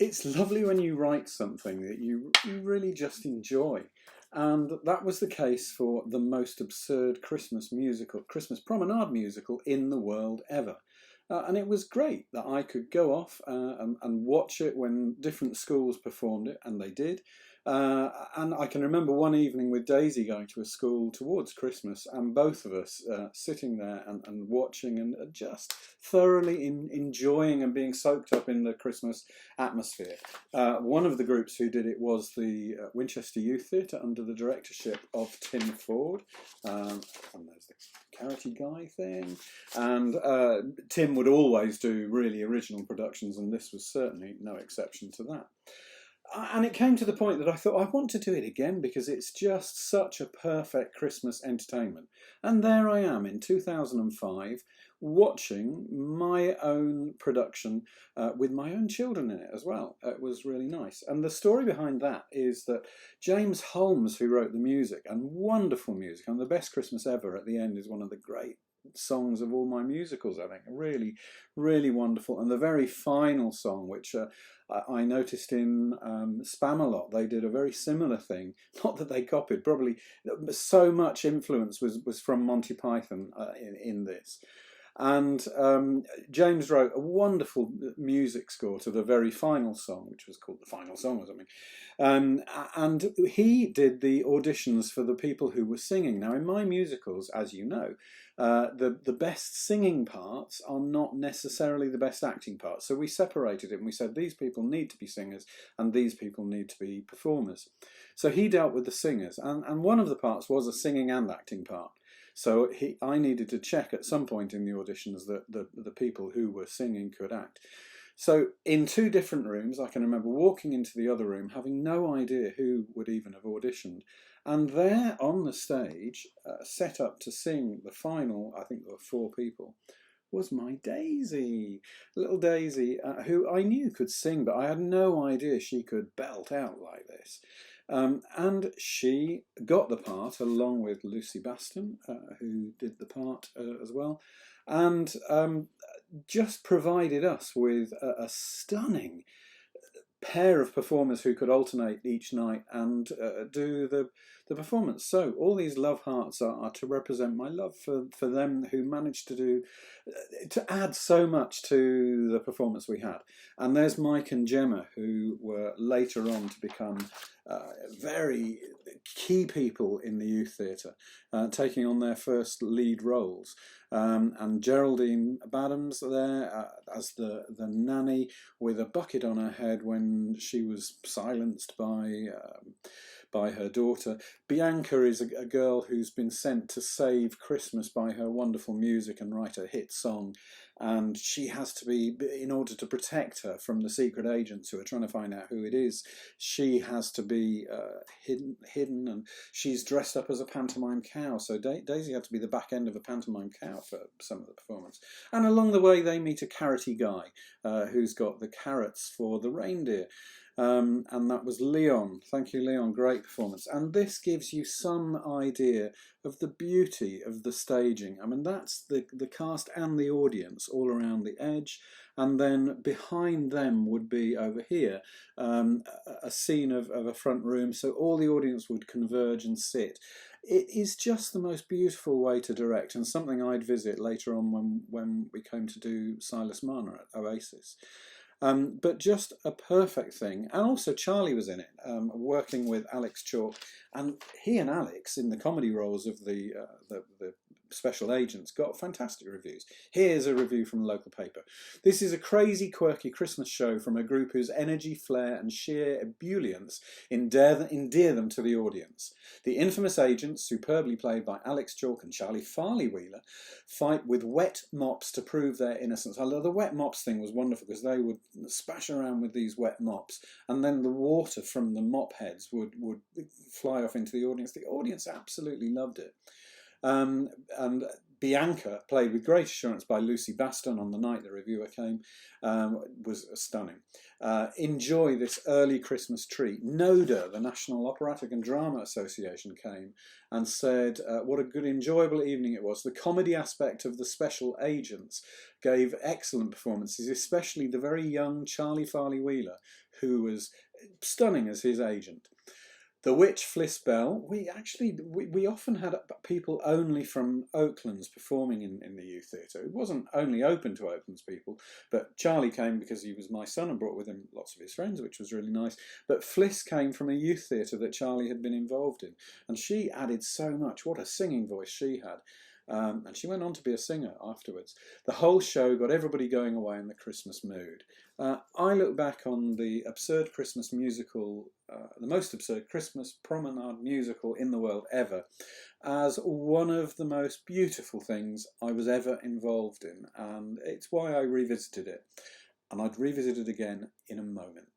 It's lovely when you write something that you really just enjoy. And that was the case for the most absurd Christmas musical, Christmas Promenade musical in the world ever. And it was great that I could go off and watch it when different schools performed it, and they did. And I can remember one evening with Daisy going to a school towards Christmas, and both of us sitting there and watching and just thoroughly enjoying and being soaked up in the Christmas atmosphere. One of the groups who did it was the Winchester Youth Theatre under the directorship of Tim Ford. And there's the Carrotty Guy thing. And Tim would always do really original productions, and this was certainly no exception to that. And it came to the point that I thought, I want to do it again because it's just such a perfect Christmas entertainment. And there I am in 2005 watching my own production with my own children in it as well. It was really nice. And the story behind that is that Jame Holmes, who wrote the music, and wonderful music, and The Best Christmas Ever at the end is one of the great songs of all my musicals, I think. Really, really wonderful. And the very final song, which I noticed in Spamalot, they did a very similar thing. Not that they copied, probably so much influence was from Monty Python in this. And James wrote a wonderful music score to the very final song, which was called The Final Song or something. And he did the auditions for the people who were singing. Now, in my musicals, as you know, the best singing parts are not necessarily the best acting parts. So we separated it and we said these people need to be singers and these people need to be performers. So he dealt with the singers, and one of the parts was a singing and acting part. So I needed to check at some point in the auditions that the people who were singing could act. So in two different rooms, I can remember walking into the other room, having no idea who would even have auditioned. And there on the stage, set up to sing the final, I think there were 4 people, was my Daisy, little Daisy, who I knew could sing, but I had no idea she could belt out like this. And she got the part along with Lucy Baston, who did the part as well, and just provided us with a stunning pair of performers who could alternate each night and do the performance. So all these love hearts are to represent my love for them who managed to add so much to the performance we had. And there's Mike and Gemma, who were later on to become very key people in the youth theatre, taking on their first lead roles. And Geraldine Badams there as the nanny with a bucket on her head when she was silenced by her daughter. Bianca is a girl who's been sent to save Christmas by her wonderful music and write a hit song, and she has to be, in order to protect her from the secret agents who are trying to find out who it is, she has to be hidden, and she's dressed up as a pantomime cow, so Daisy had to be the back end of a pantomime cow for some of the performance. And along the way they meet a carroty guy who's got the carrots for the reindeer. And that was Leon. Thank you, Leon. Great performance. And this gives you some idea of the beauty of the staging. I mean, that's the cast and the audience all around the edge. And then behind them would be, over here, a scene of a front room. So all the audience would converge and sit. It is just the most beautiful way to direct, and something I'd visit later on when we came to do Silas Marner at Oasis. But just a perfect thing. And also Charlie was in it, working with Alex Chalk, and he and Alex in the comedy roles of the special agents got fantastic reviews. Here's a review from a local paper. This is a crazy, quirky Christmas show from a group whose energy, flair and sheer ebullience endear them to the audience. The infamous agents, superbly played by Alex Chalk and Charlie Farley Wheeler, fight with wet mops to prove their innocence. I love the wet mops thing, was wonderful because they would splash around with these wet mops and then the water from the mop heads would fly off into the audience. The audience absolutely loved it. And Bianca, played with great assurance by Lucy Baston on the night the reviewer came, was stunning. Enjoy this early Christmas treat. NODA, the National Operatic and Drama Association, came and said what a good, enjoyable evening it was. The comedy aspect of the special agents gave excellent performances, especially the very young Charlie Farley Wheeler, who was stunning as his agent. The Witch Fliss Bell, we often had people only from Oaklands performing in the youth theatre. It wasn't only open to Oaklands people, but Charlie came because he was my son and brought with him lots of his friends, which was really nice. But Fliss came from a youth theatre that Charlie had been involved in, and she added so much. What a singing voice she had. And she went on to be a singer afterwards. The whole show got everybody going away in the Christmas mood. I look back on the absurd Christmas musical, the most absurd Christmas promenade musical in the world ever, as one of the most beautiful things I was ever involved in, and it's why I revisited it. And I'd revisit it again in a moment.